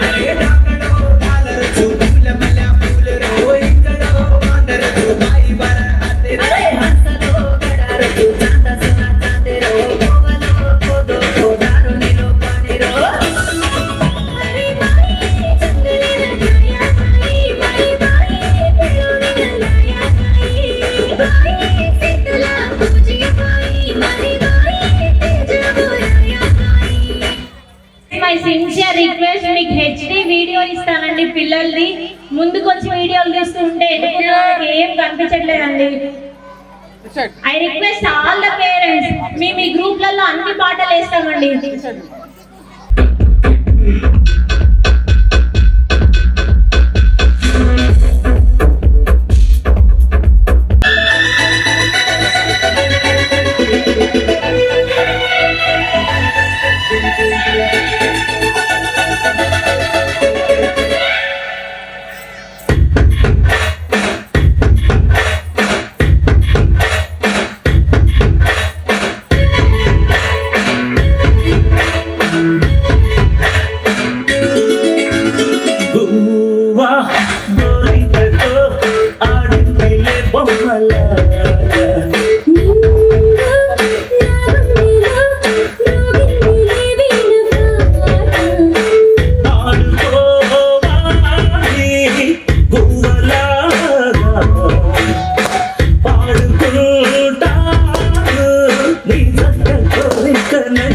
अरे डाकड़ो डालर चूल मला फूल रो इकडो वांदर तू बाई बर हाते अरे हंसलो गडार तू चांदा सोना चांदेरो कोवलो कोदो कोदारो नीलो पानेरो अरे बाई जंगली लगाया बाई बाई बाई पेड़ोनी लगाया बाई बाई सितला पूजी बाई मारी बाई तेज बोलाया बाई మై సిన్సియర్ రిక్వెస్ట్ మీకు హెచ్డి వీడియో ఇస్తానండి పిల్లల్ది ముందుకు వచ్చి వీడియోలు తీస్తుంటే ఎదుగులో ఏం కనిపించట్లేదండి I request all the parents మీ గ్రూప్లలో అన్ని పాటలు వేస్తామండి గువ్వా గోరింకతో ఆడిందిలే బొమ్మలాగా ఆడుకోవాలి గువ్వలాగా పాడుకుంటాను నీ జంట కోరికనే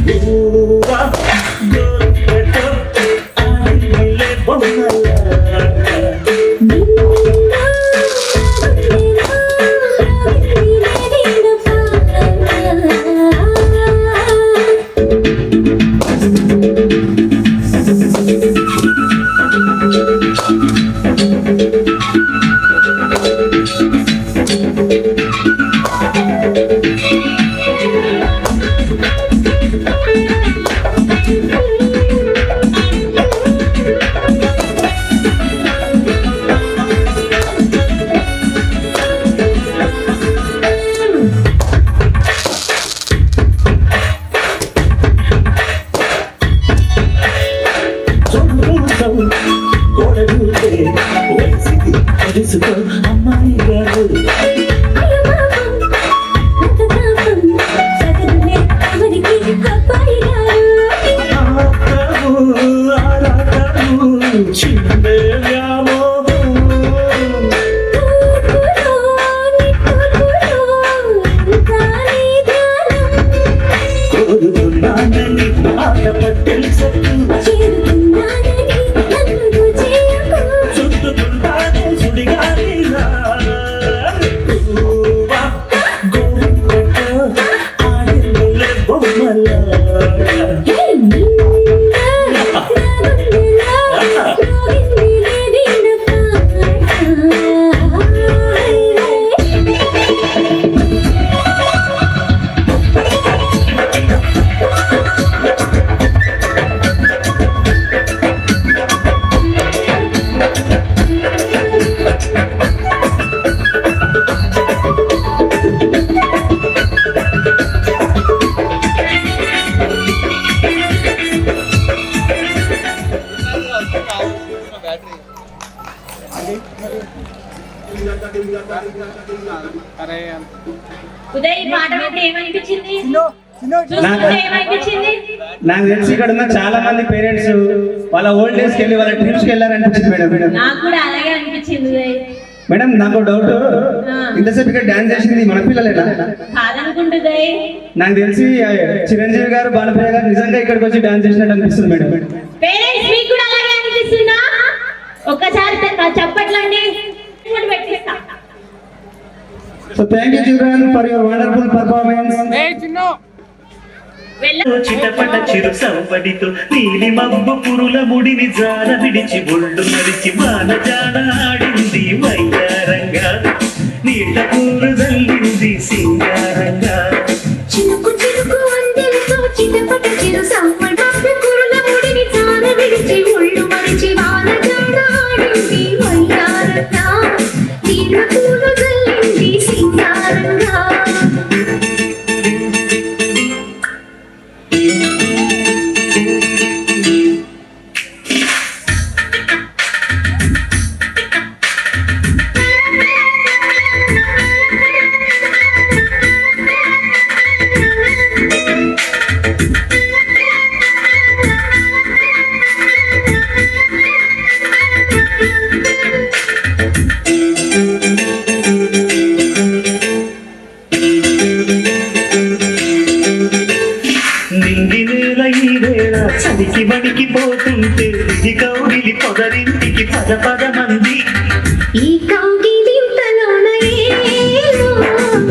గువ్వా గోరింకతో ఆడిందిలే బొమ్మలాగా తెలుసుకో అమ్మాయి గారు చిందే వ్యామోహం కోరుకున్నానని ఆటపట్టెలు చుట్టుకుంటానే సుడిగాలిలా గువ్వా గోరింకతో ఆడిందిలే బొమ్మలాగా ఉదయ్ పాట వింటే ఏమనిపించింది? చూస్తుంటే ఏమనిపించింది? నాకు తెలిసి ఇక్కడ ఉన్న చాలా మంది పేరెంట్స్ వాళ్ళ ఓల్డ్ డేస్ కి వెళ్ళి వాళ్ళ ట్రిప్స్ కి వెళ్ళారనిపించింది మేడం. నాకు కూడా అలాగే అనిపించింది ఉదయ్. మేడం నాకు డౌట్, ఇంతసేపు ఇక్కడ డాన్స్ చేసింది మన పిల్లలేనా? కాదనుకుంటు ఉదయ్. నాకు తెలిసి చిరంజీవి గారు బాలప్రియ గారు నిజంగా ఇక్కడికి వచ్చి డాన్స్ చేసినట్టు అనిపిస్తుంది మేడం. పేరెంట్స్ మీకు కూడా అలాగే అనిపిస్తుందా? ఒక్కసారి చప్పట్లండి పెట్టిస్తా. So thank you children for your wonderful performance. చిటపట చిరు సంపడితో నీలి మబ్బు పురుల ముడిని జార విడిచి ఒళ్ళు నడిచి వాన జాడ ఆడింది వయ్యారంగా నీట పూలు జల్లింది సింగారంగా చినుకు చినుకు అందెలతో చిటపట చిరు సంపడి కురుల ముడిని జార విడిచి ఒళ్ళు మరిచి వాన జాడ ఆడింది వయ్యారంగా నీట పూలు జల్లింది సింగారంగా నింగి నేల ఈ వేళ చలికి వణికి పోతుంటే ఇది కౌగిలి పొదరింటికి పద పద మంది ఈ కౌగిలింతలోన ఏలో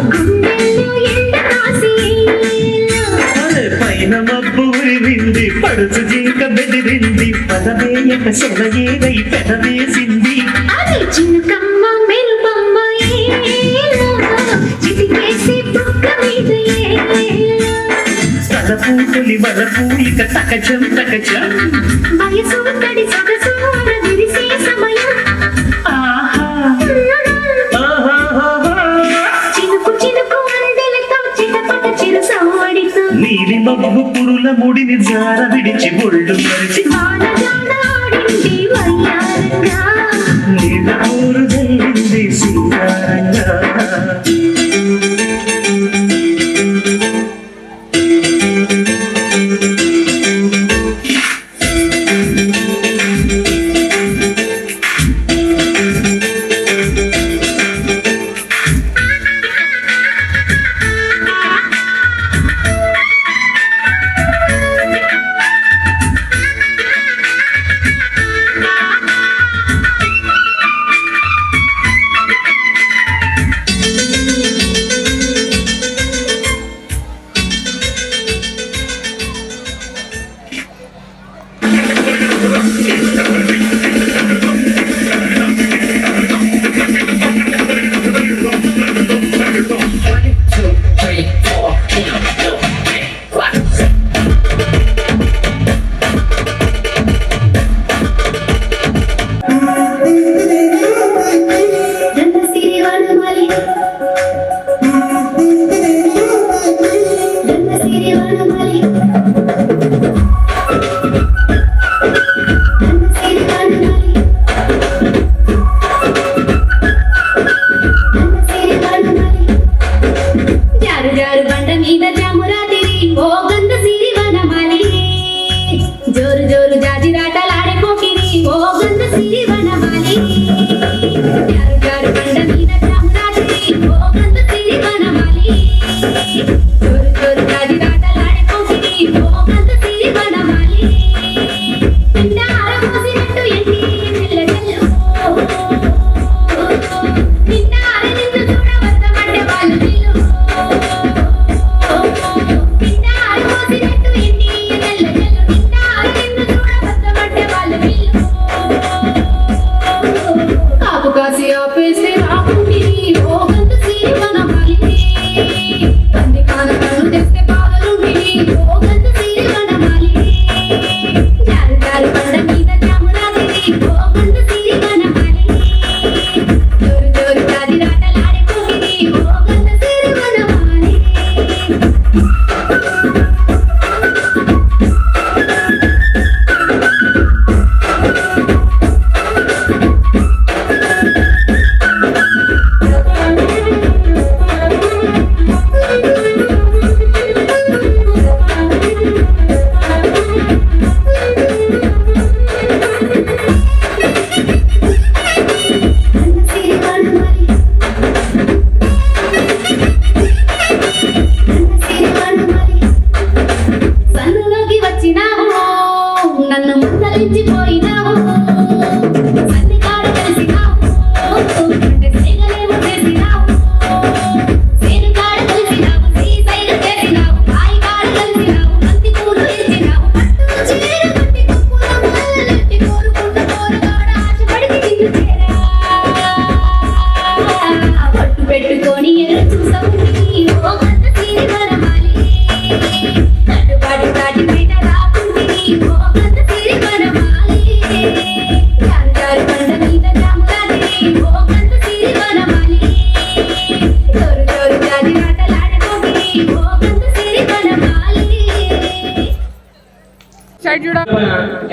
గుండెల్లో ఎండ కాసేలో అరే పైన మబ్బు వింది పడుచు జింక బెదిరింది పదవేయక సెలయేరై పెదవేసింది అది చినుకమ్మ మెరుపమ్మ ఏలో చిటికేసి బుక్క మీద ఏలో తలపూతులి వలపు ఇక తకచం తకచం వయసు తడి సొగసు విరిసే సమయం ఆహా చినుకు చినుకు అందెలతో చిటపట చిరు సవ్వడితో నీలి మబ్బు పురుల ముడిని జార విడిచి ఒళ్ళు మరిచి వాన జాడ ఆడి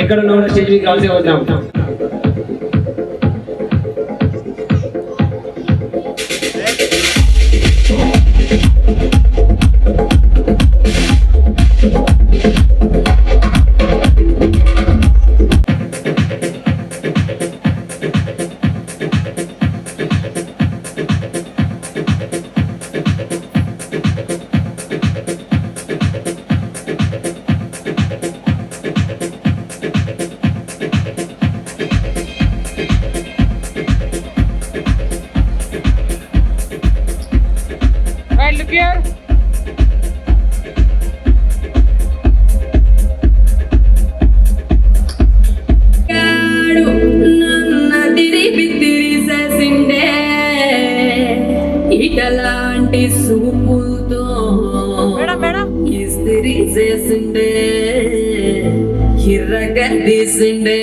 ఎక్కడ ఉన్న స్టేజ్ మీకు రావాల్సి వద్దాం. Right, look here. ఇటలాంటి సూపులతో ఇస్తిరి చేసిండే హిర్రగదీసిండే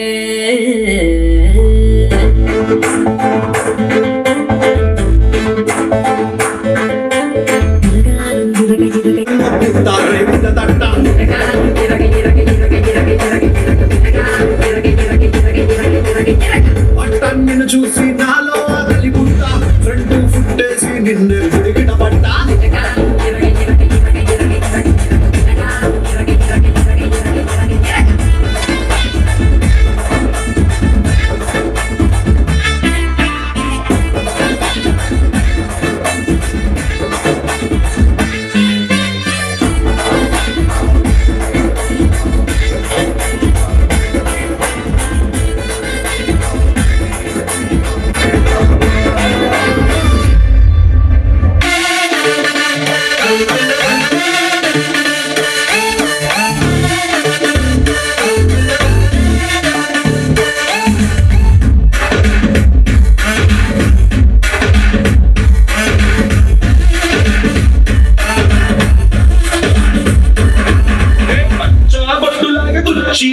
నిన్ను చూసి నాలో ఆకలి పుట్ట ఫ్రంట్ ఫుట్టేసి నిన్ను విడిగిట పట్టా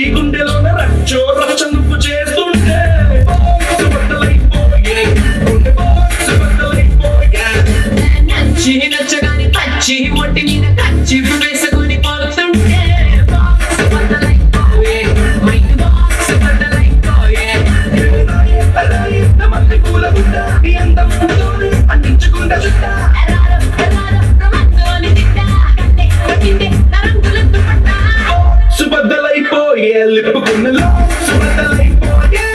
గుండెలోన రచ్చో రచ్చ నువ్వు చేస్తుంటే నచ్చగాని పచ్చి ఒట్టి మీద కచ్చి వేసుకుని పోతుంటే అందించుకుంటా చుట్టా సుబద్దలైపోయే లిప్పుకున్నలో సుబద్దలైపోయే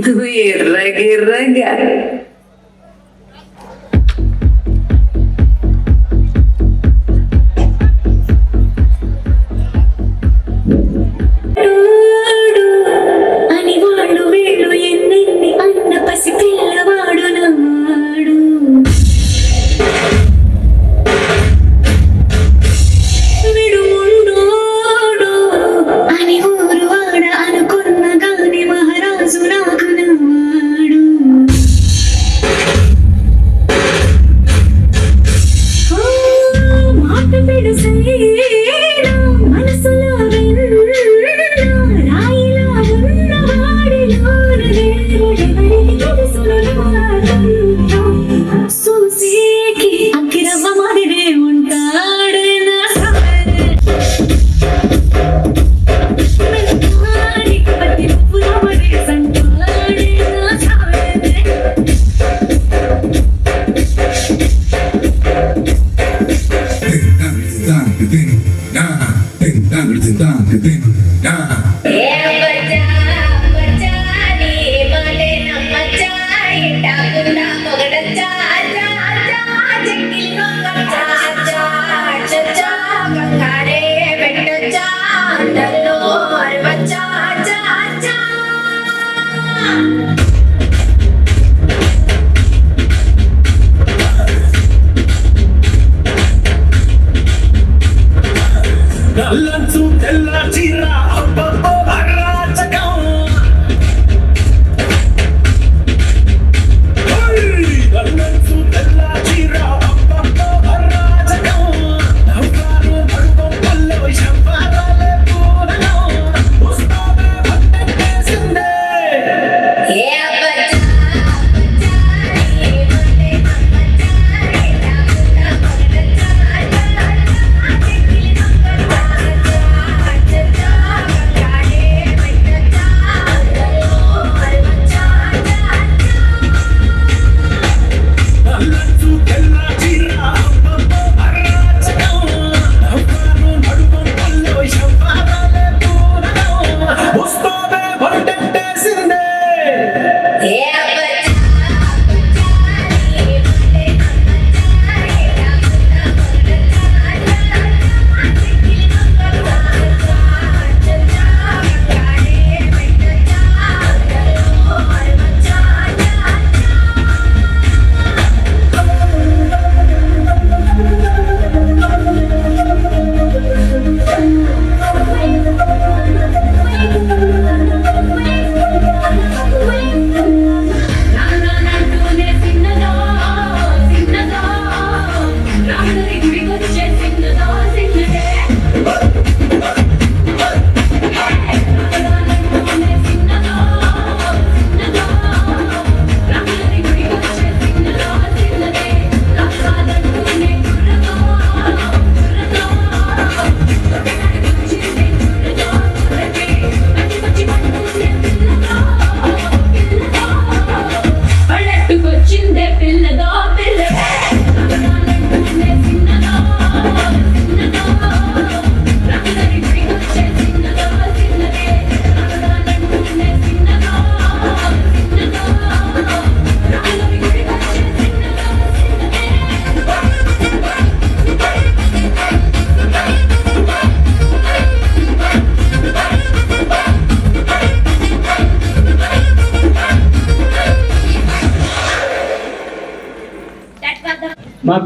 నువ్వు ఎర్రగా అని వాడు వేడు ఎన్నెన్ని అన్న పసి పిల్లవాడు నమ్మాడు విడు ముండోడు అని ఊరు వాడ అనుకున్న గాని మహారాజు నాకు నమ్మాడు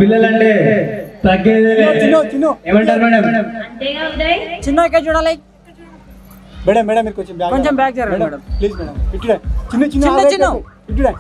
పిల్లలంటే తగ్గేదే ఏమంటారు మేడం? అంతేగా ఉదయ్. చిన్న ఇక్కడ చూడాలి. మేడం మీరు కొంచెం కొంచెం బ్యాక్ జరగండి మేడం. ప్లీజ్ మేడం ఇటుడే చిన్న చిన్న. ఇటుడే